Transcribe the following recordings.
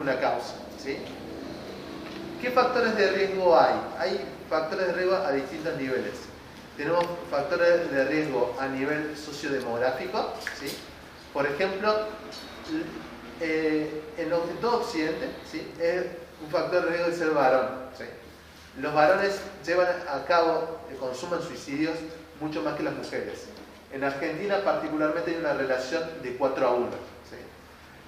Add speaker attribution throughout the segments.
Speaker 1: una causa, ¿sí? ¿Qué factores de riesgo hay? Hay factores de riesgo a distintos niveles. Tenemos factores de riesgo a nivel sociodemográfico, ¿sí? Por ejemplo, en todo Occidente, ¿sí? Es un factor de riesgo de ser varón, ¿sí? Los varones llevan a cabo, consumen suicidios mucho más que las mujeres. En Argentina particularmente hay una relación de 4:1. ¿Sí?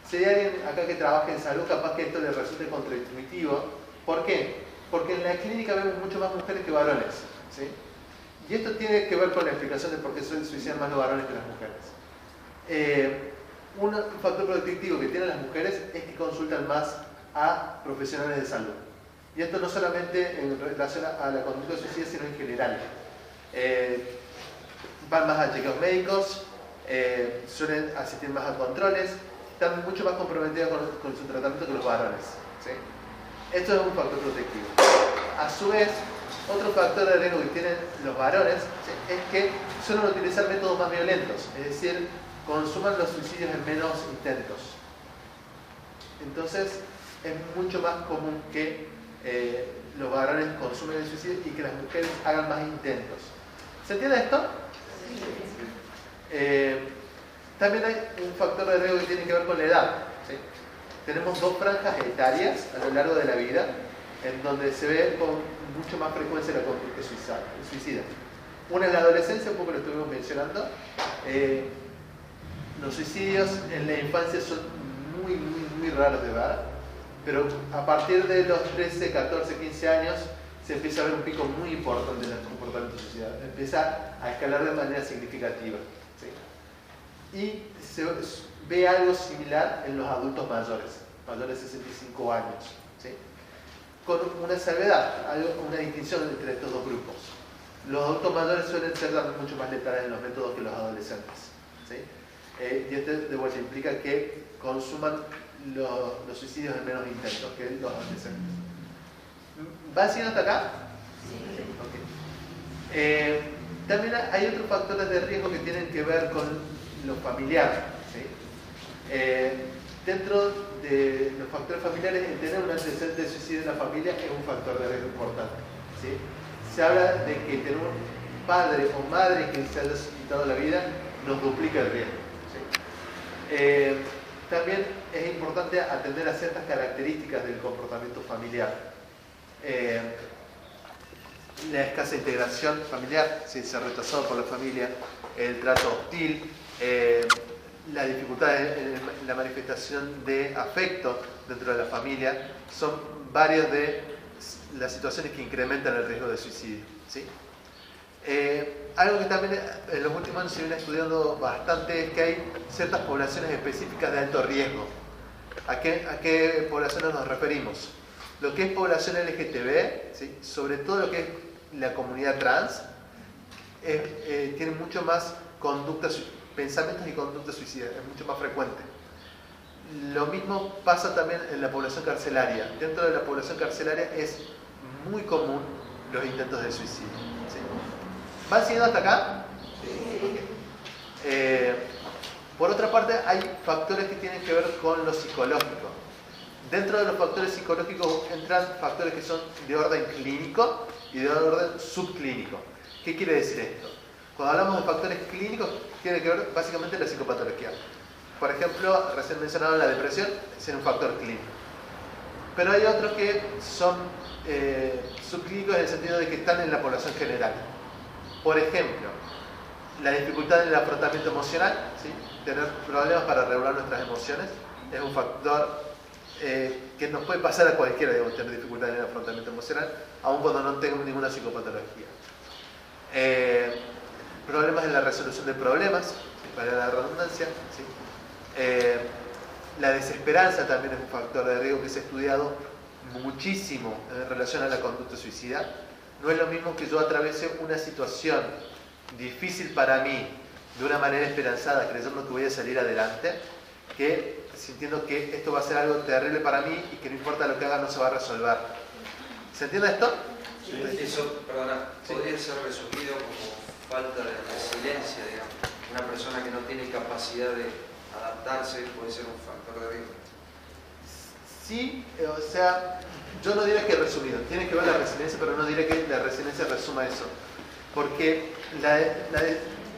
Speaker 1: Si hay alguien acá que trabaja en salud, capaz que esto le resulte contraintuitivo. ¿Por qué? Porque en la clínica vemos mucho más mujeres que varones. ¿Sí? Y esto tiene que ver con la explicación de por qué se suicidan más los varones que las mujeres. Un factor protectivo que tienen las mujeres es que consultan más a profesionales de salud. Y esto no solamente en relación a la conducta de suicidio, sino en general. Van más a chequeos médicos, suelen asistir más a controles, están mucho más comprometidos con su tratamiento que los varones. ¿Sí? Esto es un factor protectivo. A su vez, otro factor de riesgo que tienen los varones, ¿sí?, es que suelen utilizar métodos más violentos, es decir, consuman los suicidios en menos intentos. Entonces, es mucho más común que los varones consumen el suicidio y que las mujeres hagan más intentos. ¿Se entiende esto? También hay un factor de riesgo que tiene que ver con la edad. ¿Sí? Tenemos dos franjas etarias a lo largo de la vida en donde se ve con mucho más frecuencia la conducta suicida. Una es la adolescencia, un poco lo estuvimos mencionando. Los suicidios en la infancia son muy raros de ver, pero a partir de los 13, 14, 15 años se empieza a ver un pico muy importante en el comportamiento suicida. Empieza a escalar de manera significativa. ¿Sí? Y se ve algo similar en los adultos mayores de 65 años. ¿Sí? Con una salvedad, una distinción entre estos dos grupos. Los adultos mayores suelen ser mucho más letales en los métodos que los adolescentes. ¿Sí? Y esto de vuelta implica que consuman los suicidios en menos intentos que los adolescentes. ¿Va siguiendo hasta acá? Sí. Okay. También hay otros factores de riesgo que tienen que ver con lo familiar. ¿Sí? Dentro de los factores familiares, el tener un antecedente de suicidio en la familia es un factor de riesgo importante. ¿Sí? Se habla de que tener un padre o madre que se haya quitado la vida nos duplica el riesgo. ¿Sí? También es importante atender a ciertas características del comportamiento familiar. La escasa integración familiar, si se ha rechazado por la familia, el trato hostil, la dificultad en la manifestación de afecto dentro de la familia, son varias de las situaciones que incrementan el riesgo de suicidio. ¿Sí? Algo que también en los últimos años se viene estudiando bastante es que hay ciertas poblaciones específicas de alto riesgo. ¿A qué poblaciones nos referimos? Lo que es población LGTB, ¿sí?, sobre todo lo que es la comunidad trans, tiene mucho más pensamientos y conductas suicidas, es mucho más frecuente. Lo mismo pasa también en la población carcelaria. Dentro de la población carcelaria es muy común los intentos de suicidio. ¿Sí? ¿Van siguiendo hasta acá? Sí. Por otra parte, hay factores que tienen que ver con lo psicológico. Dentro de los factores psicológicos entran factores que son de orden clínico y de orden subclínico. ¿Qué quiere decir esto? Cuando hablamos de factores clínicos, tiene que ver básicamente la psicopatología. Por ejemplo, recién mencionado la depresión, es un factor clínico. Pero hay otros que son subclínicos en el sentido de que están en la población general. Por ejemplo, la dificultad en el afrontamiento emocional, ¿sí?, tener problemas para regular nuestras emociones, es un factor que nos puede pasar a cualquiera, digamos, tener dificultades en el afrontamiento emocional, aun cuando no tengamos ninguna psicopatología. Problemas en la resolución de problemas, para la redundancia. ¿Sí? La desesperanza también es un factor de riesgo que se ha estudiado muchísimo en relación a la conducta suicida. No es lo mismo que yo atraviese una situación difícil para mí de una manera esperanzada, creyendo que voy a salir adelante, que sintiendo que esto va a ser algo terrible para mí y que no importa lo que haga no se va a resolver. ¿Se entiende esto?
Speaker 2: Sí. Eso, perdona, podría ser resumido como falta de resiliencia, digamos. Una persona que no tiene capacidad de adaptarse puede ser un factor de riesgo.
Speaker 1: Sí, o sea, yo no diría que resumido, tiene que ver la resiliencia, pero no diría que la resiliencia resuma eso. Porque la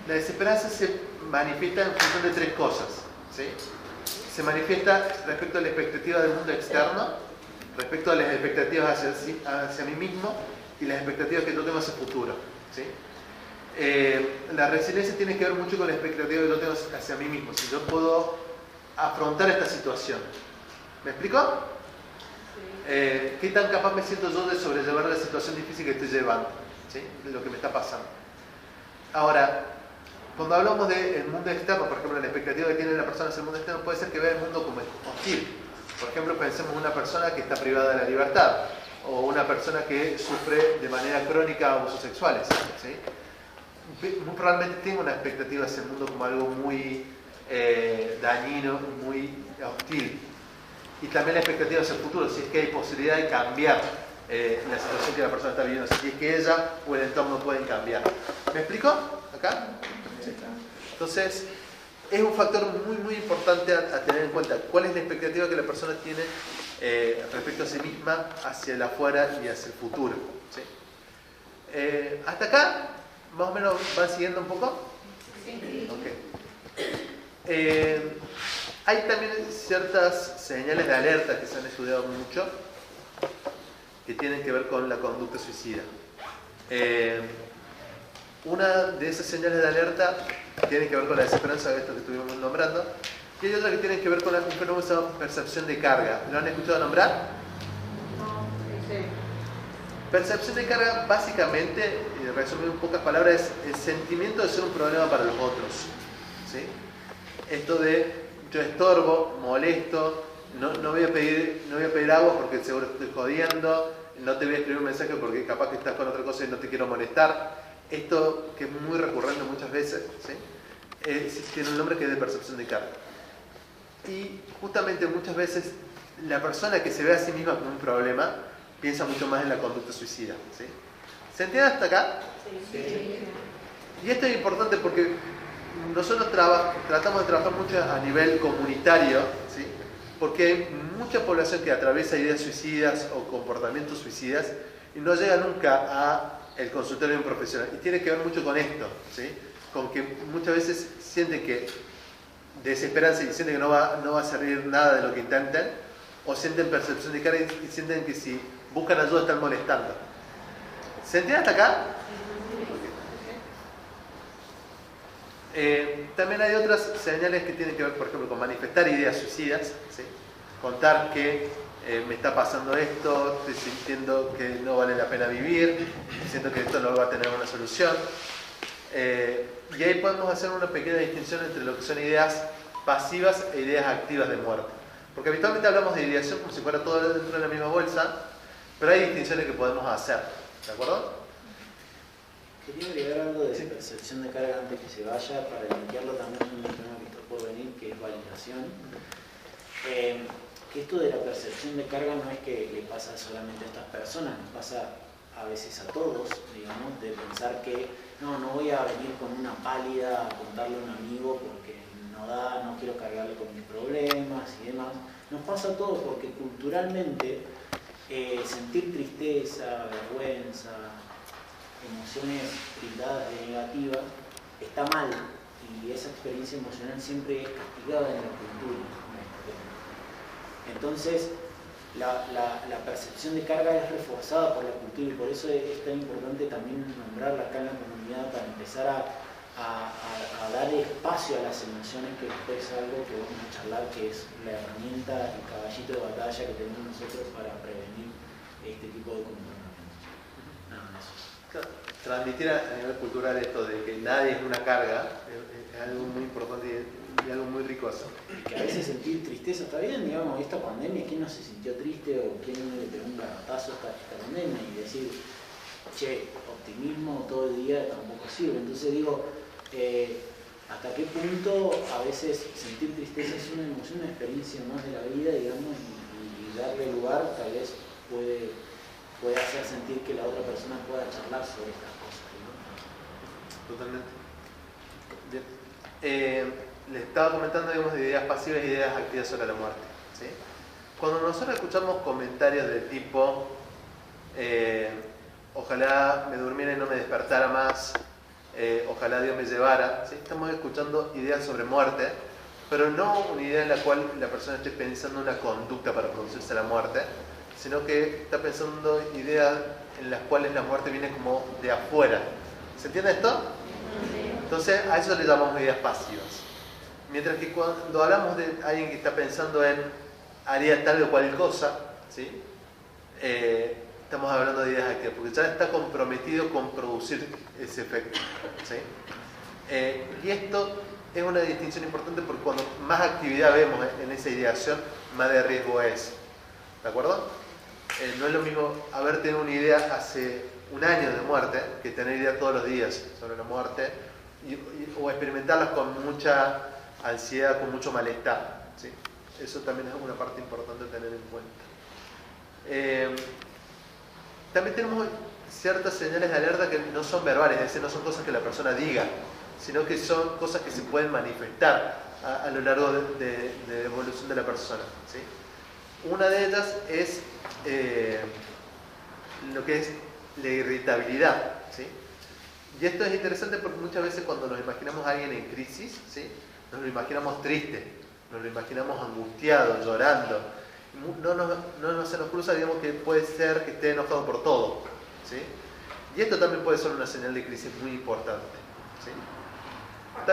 Speaker 1: desesperanza se manifiesta en función de tres cosas, ¿sí? Se manifiesta respecto a la expectativa del mundo externo, respecto a las expectativas hacia mí mismo y las expectativas que yo tengo hacia el futuro, ¿sí? La resiliencia tiene que ver mucho con la expectativa que yo tengo hacia mí mismo, si yo puedo afrontar esta situación. ¿Me explico? ¿Qué tan capaz me siento yo de sobrellevar la situación difícil que estoy llevando? ¿Sí? De lo que me está pasando. Ahora, cuando hablamos del mundo externo, por ejemplo, la expectativa que tiene la persona hacia el mundo externo, puede ser que vea el mundo como hostil. Por ejemplo, pensemos en una persona que está privada de la libertad o una persona que sufre de manera crónica abusos sexuales, ¿sí? Muy probablemente tenga una expectativa hacia el mundo como algo muy dañino, muy hostil. Y también la expectativa hacia el futuro, si es que hay posibilidad de cambiar la situación que la persona está viviendo, si es que ella o el entorno pueden cambiar. ¿Me explico? ¿Acá? Sí. Entonces, es un factor muy, muy importante a tener en cuenta. ¿Cuál es la expectativa que la persona tiene respecto a sí misma, hacia el afuera y hacia el futuro? ¿Sí? ¿Hasta acá? ¿Más o menos van siguiendo un poco? Sí. Okay. Hay también ciertas señales de alerta que se han estudiado mucho que tienen que ver con la conducta suicida. Una de esas señales de alerta tiene que ver con la desesperanza, de esto que estuvimos nombrando, y hay otra que tiene que ver con un fenómeno que se llama percepción de carga. ¿Lo han escuchado nombrar? Sí. Percepción de carga, básicamente, resumido en pocas palabras, es el sentimiento de ser un problema para los otros. ¿Sí? Esto de yo estorbo, molesto, no voy a pedir agua porque seguro estoy jodiendo, no te voy a escribir un mensaje porque capaz que estás con otra cosa y no te quiero molestar. Esto que es muy recurrente muchas veces, ¿sí? Tiene un nombre que es de percepción de carga. Y justamente muchas veces la persona que se ve a sí misma como un problema piensa mucho más en la conducta suicida, ¿sí? ¿Se entiende hasta acá? Sí. Y esto es importante porque nosotros tratamos de trabajar mucho a nivel comunitario, ¿sí? Porque hay mucha población que atraviesa ideas suicidas o comportamientos suicidas y no llega nunca a el consultorio de un profesional. Y tiene que ver mucho con esto, ¿sí? Con que muchas veces sienten que desesperanza y sienten que no va a salir nada de lo que intenten, o sienten percepción de carga y sienten que si buscan ayuda están molestando. ¿Se entiende hasta acá? También hay otras señales que tienen que ver, por ejemplo, con manifestar ideas suicidas, ¿sí? Contar que me está pasando esto, estoy sintiendo que no vale la pena vivir, siento que esto no va a tener una solución. Y ahí podemos hacer una pequeña distinción entre lo que son ideas pasivas e ideas activas de muerte. Porque habitualmente hablamos de ideación como si fuera todo dentro de la misma bolsa, pero hay distinciones que podemos hacer, ¿de acuerdo?
Speaker 3: Quería agregar algo de percepción de carga antes que se vaya, para limpiarlo también un tema que está por venir, que es validación. Que esto de la percepción de carga no es que le pasa solamente a estas personas, nos pasa a veces a todos, digamos, de pensar que no voy a venir con una pálida a contarle a un amigo porque no quiero cargarle con mis problemas y demás. Nos pasa a todos porque culturalmente sentir tristeza, vergüenza, emociones tildadas de negativa está mal, y esa experiencia emocional siempre es castigada en la cultura. Entonces la percepción de carga es reforzada por la cultura, y por eso es tan importante también nombrarla acá en la comunidad, para empezar a dar espacio a las emociones, que después es algo que vamos a charlar, que es la herramienta, el caballito de batalla que tenemos nosotros para prevenir este tipo de comportamientos. Nada más.
Speaker 1: Transmitir a nivel cultural esto de que nadie es una carga es algo muy importante y algo muy rico eso.
Speaker 3: Que a veces sentir tristeza está bien, digamos, esta pandemia, ¿quién no se sintió triste o quién no le pegó un garrotazo a esta pandemia? Y decir, che, optimismo todo el día tampoco sirve. Entonces digo, hasta qué punto a veces sentir tristeza es una emoción, una experiencia más de la vida, digamos, y darle lugar tal vez puede hacer sentir que la otra persona pueda charlar sobre estas cosas, ¿no?
Speaker 1: Totalmente. Bien. Les estaba comentando, digamos, de ideas pasivas e ideas activas sobre la muerte, ¿sí? Cuando nosotros escuchamos comentarios de tipo ojalá me durmiera y no me despertara más, ojalá Dios me llevara, ¿sí? Estamos escuchando ideas sobre muerte, pero no una idea en la cual la persona esté pensando una conducta para producirse la muerte, sino que está pensando ideas en las cuales la muerte viene como de afuera. ¿Se entiende esto? Entonces a eso le llamamos ideas pasivas. Mientras que cuando hablamos de alguien que está pensando en haría tal o cual cosa, ¿sí? Estamos hablando de ideas activas, porque ya está comprometido con producir ese efecto, ¿sí? Y esto es una distinción importante porque cuando más actividad vemos en esa ideación, más de riesgo es. ¿De acuerdo? No es lo mismo haber tenido una idea hace un año de muerte que tener ideas todos los días sobre la muerte o experimentarlas con mucha ansiedad, con mucho malestar, ¿sí? Eso también es una parte importante a tener en cuenta. También tenemos ciertas señales de alerta que no son verbales, es decir, no son cosas que la persona diga, sino que son cosas que se pueden manifestar a lo largo de la evolución de la persona, ¿sí? Una de ellas es lo que es la irritabilidad, ¿sí? Y esto es interesante porque muchas veces cuando nos imaginamos a alguien en crisis, ¿sí? Nos lo imaginamos triste, nos lo imaginamos angustiado, llorando. No se nos cruza, digamos, que puede ser que esté enojado por todo, ¿sí? Y esto también puede ser una señal de crisis muy importante, ¿sí?
Speaker 4: Cuando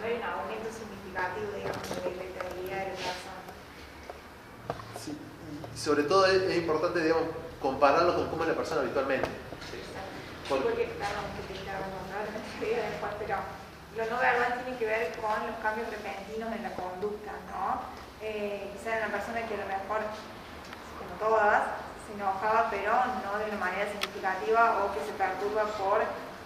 Speaker 4: hay un aumento significativo, digamos, de la irritabilidad de la persona.
Speaker 1: Sí, y sobre todo es importante, digamos, compararlo con cómo es la persona habitualmente, ¿sí?
Speaker 4: Porque claro, que te después, pero lo no verbal tiene que ver con los cambios repentinos en la conducta, ¿no? Quizá era una persona que a lo mejor, como todas, se enojaba, pero no de una manera significativa o que se perturba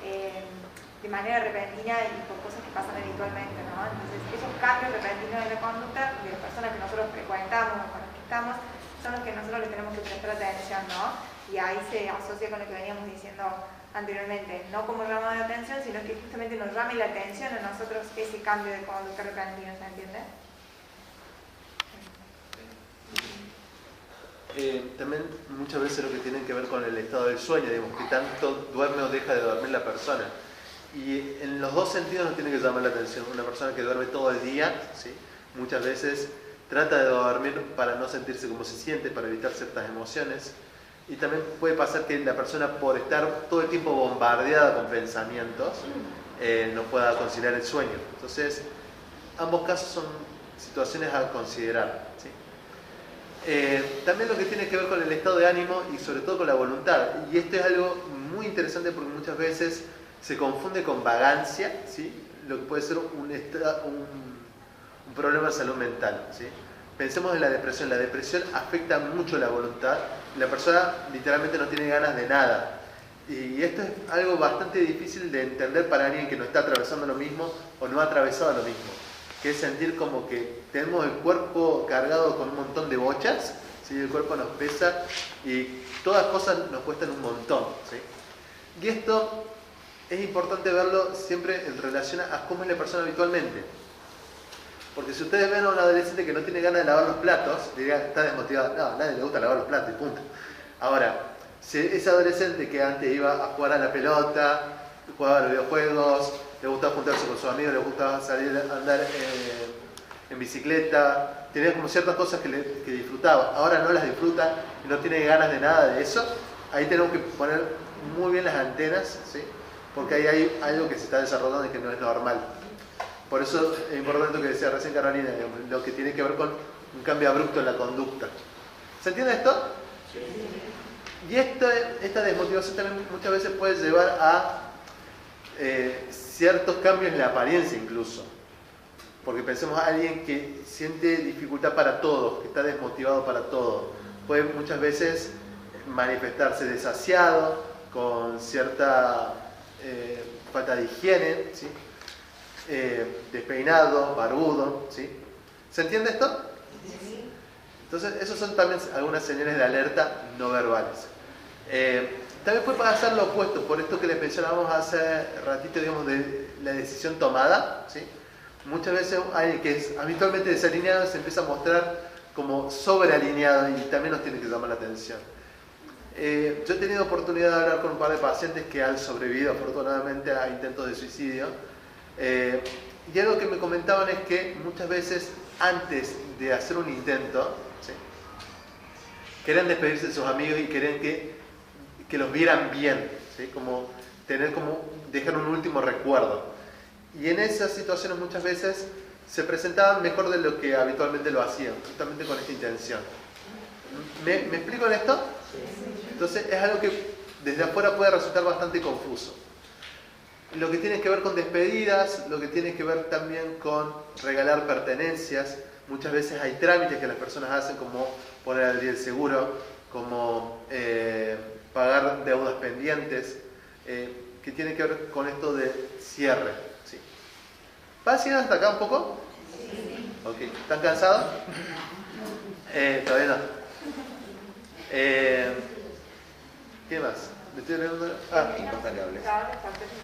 Speaker 4: de manera repentina y por cosas que pasan habitualmente, ¿no? Entonces, esos cambios repentinos en la conducta de las personas que nosotros frecuentamos o con las que estamos son los que nosotros le tenemos que prestar atención, ¿no? Y ahí se asocia con lo que veníamos diciendo anteriormente, no como llamado de atención, sino que justamente nos llame la atención a nosotros ese cambio de conducta repentino, ¿se entiende?
Speaker 1: También muchas veces lo que tiene que ver con el estado del sueño, digamos, que tanto duerme o deja de dormir la persona. Y en los dos sentidos nos tiene que llamar la atención. Una persona que duerme todo el día, ¿sí? Muchas veces trata de dormir para no sentirse como se siente, para evitar ciertas emociones. Y también puede pasar que la persona, por estar todo el tiempo bombardeada con pensamientos, no pueda conciliar el sueño. Entonces, ambos casos son situaciones a considerar, ¿sí? También lo que tiene que ver con el estado de ánimo y sobre todo con la voluntad. Y esto es algo muy interesante porque muchas veces se confunde con vagancia, ¿sí? Lo que puede ser un problema de salud mental, ¿sí? Pensemos en la depresión. La depresión afecta mucho la voluntad. La persona literalmente no tiene ganas de nada. Y esto es algo bastante difícil de entender para alguien que no está atravesando lo mismo o no ha atravesado lo mismo. Que es sentir como que tenemos el cuerpo cargado con un montón de bochas, ¿sí? El cuerpo nos pesa y todas las cosas nos cuestan un montón, ¿sí? Y esto es importante verlo siempre en relación a cómo es la persona habitualmente. Porque si ustedes ven a un adolescente que no tiene ganas de lavar los platos, dirían, está desmotivado. No, a nadie le gusta lavar los platos y punto. Ahora, si ese adolescente que antes iba a jugar a la pelota, jugaba a los videojuegos, le gustaba juntarse con sus amigos, le gustaba salir a andar en bicicleta, tenía como ciertas cosas que disfrutaba, ahora no las disfruta y no tiene ganas de nada de eso, ahí tenemos que poner muy bien las antenas, ¿sí? Porque ahí hay algo que se está desarrollando y que no es normal. Por eso es importante lo que decía recién Carolina, lo que tiene que ver con un cambio abrupto en la conducta. ¿Se entiende esto? Sí. Y esta desmotivación también muchas veces puede llevar a ciertos cambios en la apariencia incluso. Porque pensemos a alguien que siente dificultad para todo, que está desmotivado para todo. Puede muchas veces manifestarse desasiado, con cierta falta de higiene, ¿sí? Despeinado, barbudo, ¿sí? ¿Se entiende esto? Sí. Entonces, esos son también algunas señales de alerta no verbales. También puede pasar lo opuesto, por esto que les mencionábamos hace ratito, digamos, de la decisión tomada, ¿sí? Muchas veces alguien que es habitualmente desalineado se empieza a mostrar como sobrealineado y también nos tiene que llamar la atención. Yo he tenido oportunidad de hablar con un par de pacientes que han sobrevivido afortunadamente a intentos de suicidio. Y algo que me comentaban es que muchas veces antes de hacer un intento, ¿sí?, querían despedirse de sus amigos y querían que los vieran bien, ¿sí?, como dejar un último recuerdo. Y en esas situaciones muchas veces se presentaban mejor de lo que habitualmente lo hacían, justamente con esta intención. ¿Me explico en esto? Entonces es algo que desde afuera puede resultar bastante confuso. Lo que tiene que ver con despedidas, lo que tiene que ver también con regalar pertenencias. Muchas veces hay trámites que las personas hacen, como poner al día el seguro, como pagar deudas pendientes, que tiene que ver con esto de cierre. ¿Sí? ¿Va siguiendo hasta acá un poco? Sí. Okay. ¿Están cansados? Todavía no. ¿Qué más? ¿Me estoy leyendo? Ah,
Speaker 5: Importante hablar.